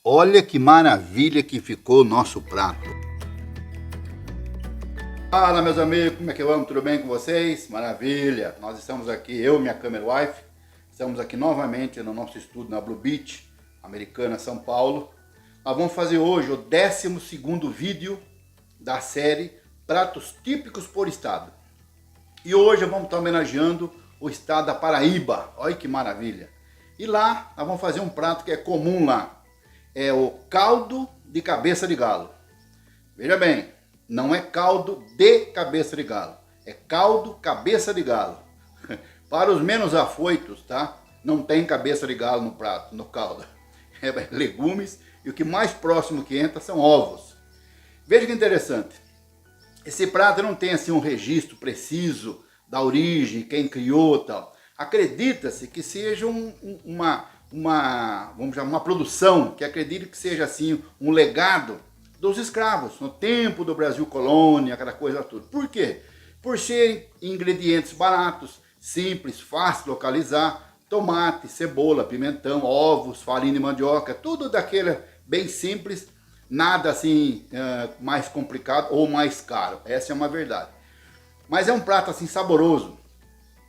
Olha que maravilha que ficou o nosso prato. Fala, meus amigos, como é que vamos? Tudo bem com vocês? Maravilha! Nós estamos aqui, eu e minha camera wife, estamos aqui novamente no nosso estúdio na Blue Beach, Americana, São Paulo. Nós vamos fazer hoje o 12º vídeo da série Pratos Típicos por Estado. E hoje vamos estar homenageando o estado da Paraíba. Olha que maravilha! E lá nós vamos fazer um prato que é comum lá. É o caldo de cabeça de galo. Veja bem, não é caldo de cabeça de galo, é caldo cabeça de galo. Para os menos afoitos, tá? Não tem cabeça de galo no prato, no caldo. É legumes e o que mais próximo que entra são ovos. Veja que interessante. Esse prato não tem assim um registro preciso da origem, quem criou e tal. Acredita-se que seja vamos chamar, uma produção que acredito que seja assim um legado dos escravos no tempo do Brasil colônia, aquela coisa toda. Por quê? Por serem ingredientes baratos, simples, fácil de localizar, tomate, cebola, pimentão, ovos, farinha de mandioca, tudo daquele bem simples, nada assim mais complicado ou mais caro. Essa é uma verdade. Mas é um prato assim saboroso.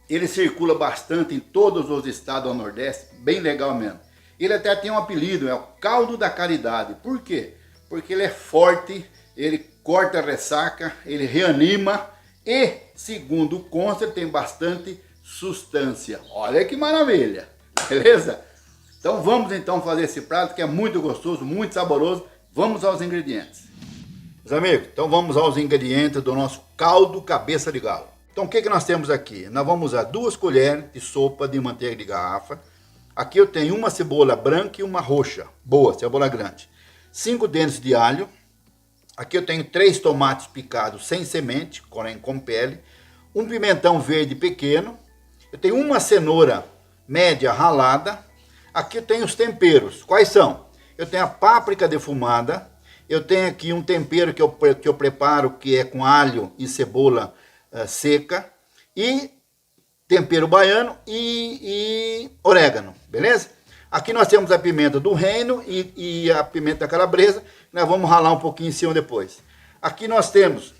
Ele circula bastante em todos os estados do Nordeste, bem legal mesmo. Ele até tem um apelido, é o caldo da caridade. Por quê? Porque ele é forte, ele corta a ressaca, ele reanima e, segundo consta, ele tem bastante sustância. Olha que maravilha, beleza? Então vamos então fazer esse prato que é muito gostoso, muito saboroso. Vamos aos ingredientes. Meus amigos, então vamos aos ingredientes do nosso caldo cabeça de galo. Então o que nós temos aqui? Nós vamos usar 2 colheres de sopa de manteiga de garrafa. Aqui eu tenho uma cebola branca e uma roxa, boa, cebola grande. 5 dentes de alho. Aqui eu tenho 3 tomates picados sem semente, porém com pele. Um pimentão verde pequeno. Eu tenho uma cenoura média ralada. Aqui eu tenho os temperos. Quais são? Eu tenho a páprica defumada. Eu tenho aqui um tempero que eu preparo que é com alho e cebola seca, e tempero baiano e orégano, beleza? Aqui nós temos a pimenta do reino e a pimenta calabresa, nós vamos ralar um pouquinho em cima depois. Aqui nós temos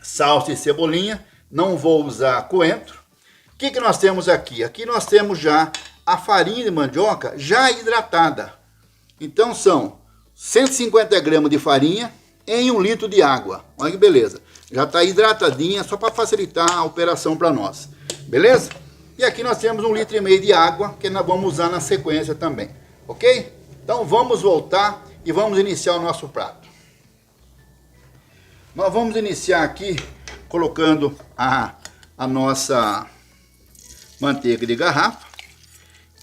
salsa e cebolinha, não vou usar coentro. O que nós temos aqui? Aqui nós temos já a farinha de mandioca já hidratada. Então são 150 gramas de farinha em 1 litro de água. Olha que beleza. Já está hidratadinha, só para facilitar a operação para nós. Beleza? E aqui nós temos 1,5 litro de água, que nós vamos usar na sequência também. Ok? Então vamos voltar e vamos iniciar o nosso prato. Nós vamos iniciar aqui colocando a nossa manteiga de garrafa.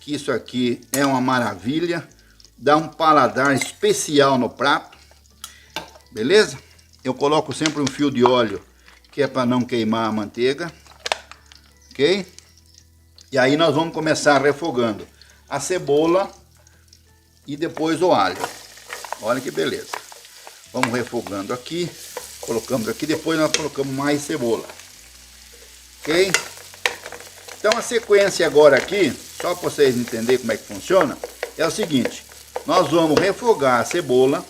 Que isso aqui é uma maravilha. Dá um paladar especial no prato. Beleza? Eu coloco sempre um fio de óleo, que é para não queimar a manteiga. Ok? E aí nós vamos começar refogando a cebola e depois o alho. Olha que beleza. Vamos refogando aqui. Colocamos aqui, depois nós colocamos mais cebola. Ok? Então a sequência agora aqui, só para vocês entenderem como é que funciona, é o seguinte. Nós vamos refogar a cebola.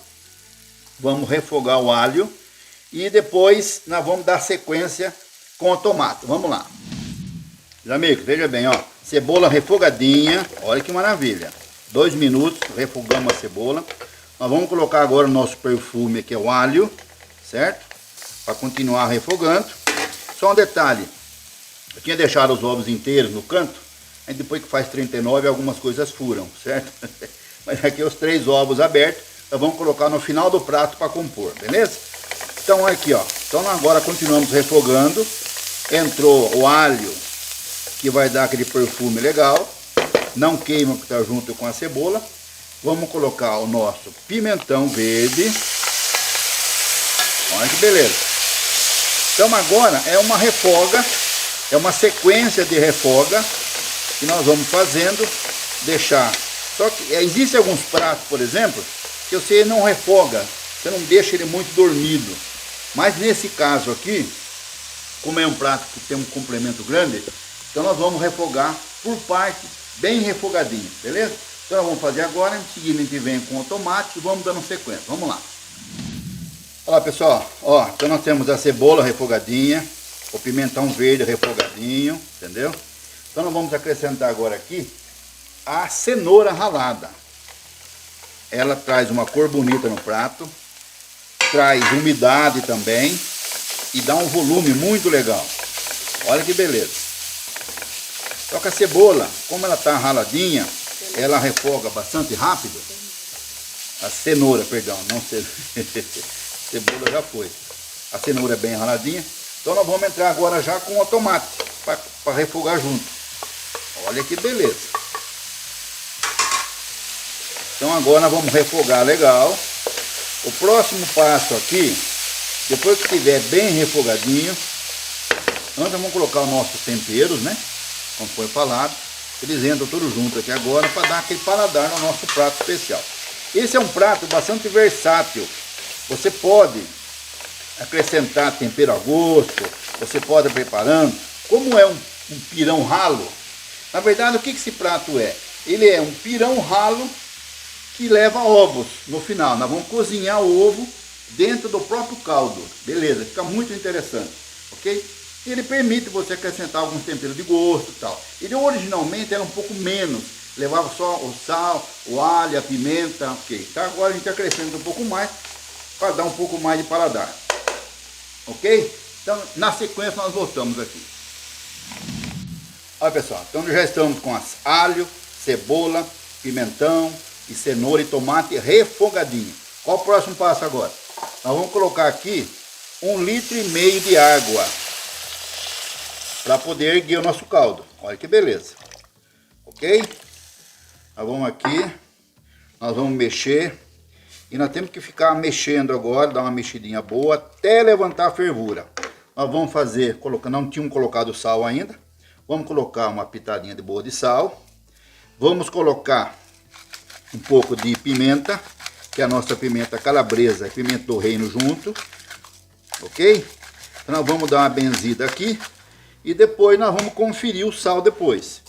Vamos refogar o alho. E depois nós vamos dar sequência com o tomate. Vamos lá. Meus amigos, veja bem, ó. Cebola refogadinha. Olha que maravilha. 2 minutos, refogamos a cebola. Nós vamos colocar agora o nosso perfume, que é o alho. Certo? Para continuar refogando. Só um detalhe. Eu tinha deixado os ovos inteiros no canto. Aí depois que faz 39, algumas coisas furam. Certo? Mas aqui os 3 ovos abertos. Nós vamos colocar no final do prato para compor. Beleza? Então aqui, ó. Então agora continuamos refogando. Entrou o alho, que vai dar aquele perfume legal. Não queima que está junto com a cebola. Vamos colocar o nosso pimentão verde. Olha que beleza. Então agora é uma refoga, é uma sequência de refoga que nós vamos fazendo, deixar. Só que existem alguns pratos, por exemplo, que você não refoga, você não deixa ele muito dormido. Mas nesse caso aqui, como é um prato que tem um complemento grande, então nós vamos refogar por parte, bem refogadinho, beleza? Então vamos fazer agora, em seguida a gente vem com o tomate e vamos dando sequência. Vamos lá. Olha lá, pessoal, ó, então nós temos a cebola refogadinha, o pimentão verde refogadinho, entendeu? Então nós vamos acrescentar agora aqui a cenoura ralada. Ela traz uma cor bonita no prato, traz umidade também e dá um volume muito legal. Olha que beleza. Só que a cebola, como ela está raladinha, ela refoga bastante rápido. A cenoura, perdão, não cebola já foi. A cenoura é bem raladinha. Então nós vamos entrar agora já com o tomate para refogar junto. Olha que beleza. Então agora nós vamos refogar legal. O próximo passo aqui, depois que estiver bem refogadinho, nós vamos colocar os nossos temperos, né? Como foi falado, eles entram todos juntos aqui agora para dar aquele paladar no nosso prato especial. Esse é um prato bastante versátil. Você pode acrescentar tempero a gosto, você pode ir preparando. Como é um pirão ralo, na verdade o que esse prato é? Ele é um pirão ralo que leva ovos no final. Nós vamos cozinhar o ovo dentro do próprio caldo. Beleza, fica muito interessante, ok? Ele permite você acrescentar alguns temperos de gosto e tal. Ele originalmente era um pouco menos, levava só o sal, o alho, a pimenta, ok? Tá? Agora a gente acrescenta um pouco mais para dar um pouco mais de paladar, ok? Então na sequência nós voltamos aqui. Olha pessoal, então já estamos com alho, cebola, pimentão e cenoura e tomate refogadinho. Qual o próximo passo agora? Nós vamos colocar aqui 1,5 litro de água para poder erguer o nosso caldo. Olha que beleza. Ok? Nós vamos aqui, nós vamos mexer e nós temos que ficar mexendo agora, dar uma mexidinha boa até levantar a fervura. Nós vamos fazer, não tínhamos colocado sal ainda, vamos colocar uma pitadinha de boa de sal, vamos colocar um pouco de pimenta, que é a nossa pimenta calabresa e pimenta do reino junto, ok? Então nós vamos dar uma benzida aqui e depois nós vamos conferir o sal depois.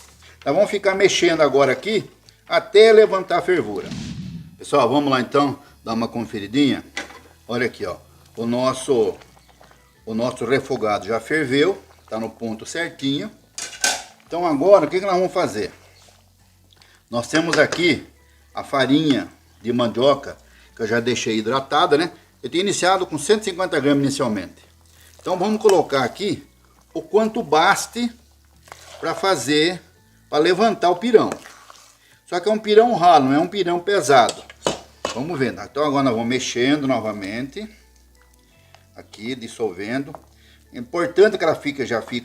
Nós vamos ficar mexendo agora aqui até levantar a fervura. Pessoal, vamos lá então dar uma conferidinha. Olha aqui, ó, o nosso refogado já ferveu, tá no ponto certinho. Então agora o que nós vamos fazer? Nós temos aqui a farinha de mandioca, que eu já deixei hidratada, né? Eu tinha iniciado com 150 gramas inicialmente. Então vamos colocar aqui o quanto baste para levantar o pirão. Só que é um pirão ralo, não é um pirão pesado. Vamos ver. Então agora nós vamos mexendo novamente. Aqui, dissolvendo. É importante que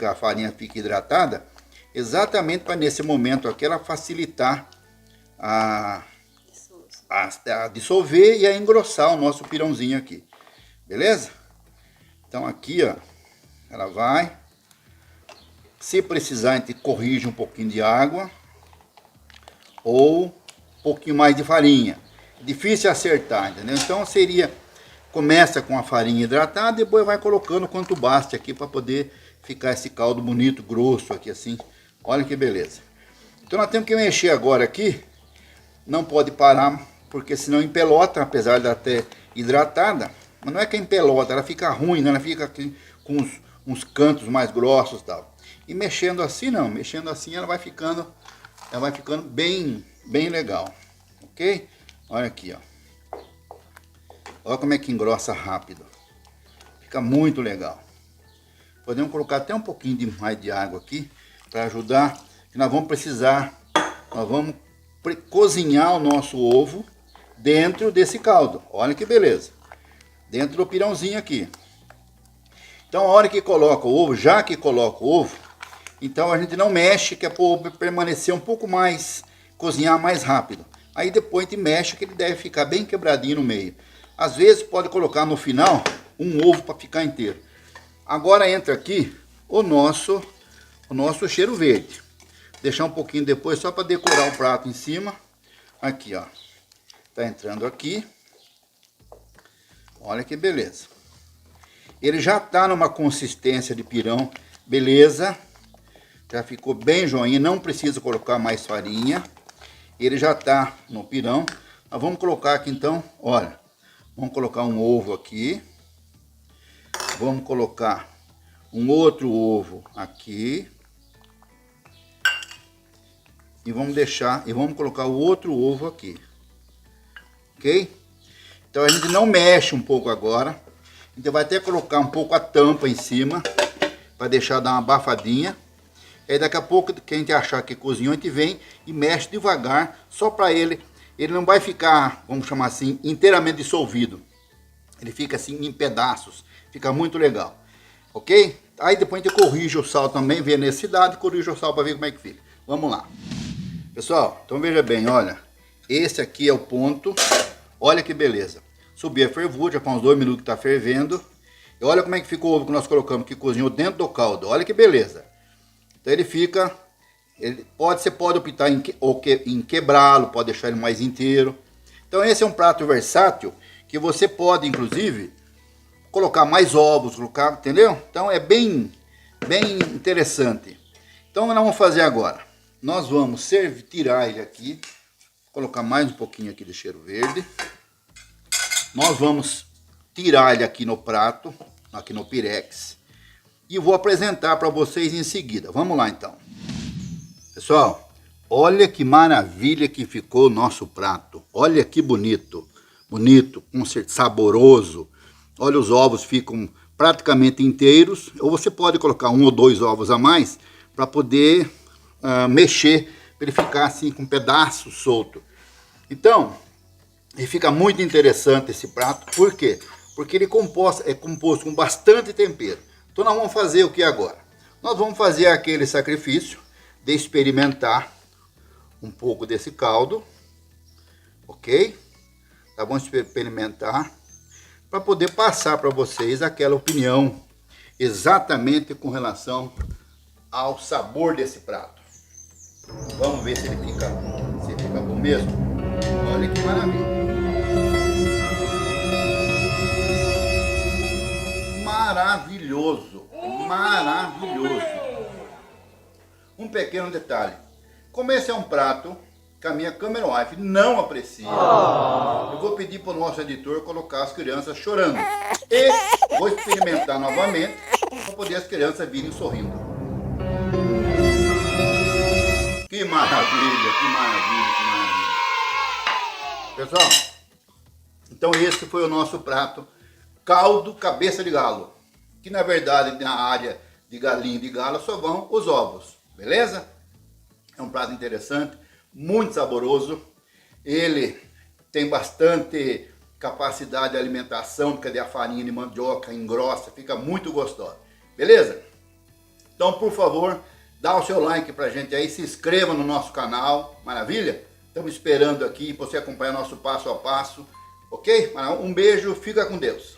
a farinha fique hidratada, exatamente para nesse momento aqui ela facilitar a dissolver e a engrossar o nosso pirãozinho aqui, beleza? Então aqui, ó, ela vai, se precisar a gente corrige um pouquinho de água ou um pouquinho mais de farinha, difícil acertar, entendeu? Então começa com a farinha hidratada, depois vai colocando quanto baste aqui para poder ficar esse caldo bonito, grosso aqui assim, olha que beleza. Então nós temos que mexer agora aqui, não pode parar, porque senão empelota, apesar de ela ter hidratada, mas não é que empelota, ela fica ruim, né? Ela fica aqui com uns cantos mais grossos e tal. E mexendo assim não, mexendo assim ela vai ficando bem legal, ok? Olha aqui, ó. Olha como é que engrossa rápido, fica muito legal. Podemos colocar até um pouquinho mais de água aqui, para ajudar, que nós vamos cozinhar o nosso ovo dentro desse caldo. Olha que beleza. Dentro do pirãozinho aqui. Então a hora que coloca o ovo, já que coloca o ovo, então a gente não mexe, que é para o ovo permanecer um pouco mais, cozinhar mais rápido. Aí depois a gente mexe, que ele deve ficar bem quebradinho no meio. Às vezes pode colocar no final um ovo para ficar inteiro. Agora entra aqui o nosso cheiro verde. Deixar um pouquinho depois só para decorar o prato em cima. Aqui, ó. Tá entrando aqui. Olha que beleza. Ele já tá numa consistência de pirão, beleza. Já ficou bem joinha, não precisa colocar mais farinha. ele já está no pirão. Nós vamos colocar aqui então, olha, vamos colocar um ovo aqui. Vamos colocar um outro ovo aqui. E vamos deixar, e vamos colocar o outro ovo aqui. Ok? Então a gente não mexe um pouco agora. Então vai até colocar um pouco a tampa em cima, para deixar dar uma abafadinha. Aí daqui a pouco, que a gente achar que cozinhou, a gente vem e mexe devagar, só para ele não vai ficar, vamos chamar assim, inteiramente dissolvido. Ele fica assim em pedaços, fica muito legal, ok? Aí depois a gente corrige o sal também, vê a necessidade, corrige o sal para ver como é que fica. Vamos lá. Pessoal, então veja bem, olha, esse aqui é o ponto, olha que beleza. Subi a fervura, já faz uns 2 minutos que está fervendo. E olha como é que ficou o ovo que nós colocamos, que cozinhou dentro do caldo, olha que beleza. Então ele fica, você pode optar em quebrá-lo, pode deixar ele mais inteiro. Então esse é um prato versátil que você pode inclusive colocar mais ovos, colocar, entendeu? Então é bem interessante. Então o que nós vamos fazer agora? Nós vamos tirar ele aqui, colocar mais um pouquinho aqui de cheiro verde. Nós vamos tirar ele aqui no prato, aqui no pirex. E vou apresentar para vocês em seguida. Vamos lá então. Pessoal, olha que maravilha que ficou o nosso prato. Olha que bonito. Bonito, saboroso. Olha, os ovos ficam praticamente inteiros. Ou você pode colocar 1 ou 2 ovos a mais para poder mexer, para ele ficar assim com pedaços solto. Então, ele fica muito interessante esse prato. Por quê? Porque ele é composto com bastante tempero. Então nós vamos fazer o que agora? Nós vamos fazer aquele sacrifício de experimentar um pouco desse caldo, ok? Nós vamos experimentar para poder passar para vocês aquela opinião exatamente com relação ao sabor desse prato. Vamos ver se ele fica bom mesmo. Olha que maravilha. Maravilhoso, maravilhoso. Um pequeno detalhe, como esse é um prato que a minha câmera wife não aprecia, eu vou pedir para o nosso editor colocar as crianças chorando. E vou experimentar novamente para poder as crianças virem sorrindo. Que maravilha, que maravilha, que maravilha. Pessoal, então esse foi o nosso prato, caldo cabeça de galo. Que na verdade na área de galinha e de galo só vão os ovos, beleza? É um prato interessante, muito saboroso. Ele tem bastante capacidade de alimentação, porque a farinha de mandioca engrossa, fica muito gostosa, beleza? Então, por favor, dá o seu like pra gente aí, se inscreva no nosso canal, maravilha? Estamos esperando aqui para você acompanhar nosso passo a passo, ok? Um beijo, fica com Deus.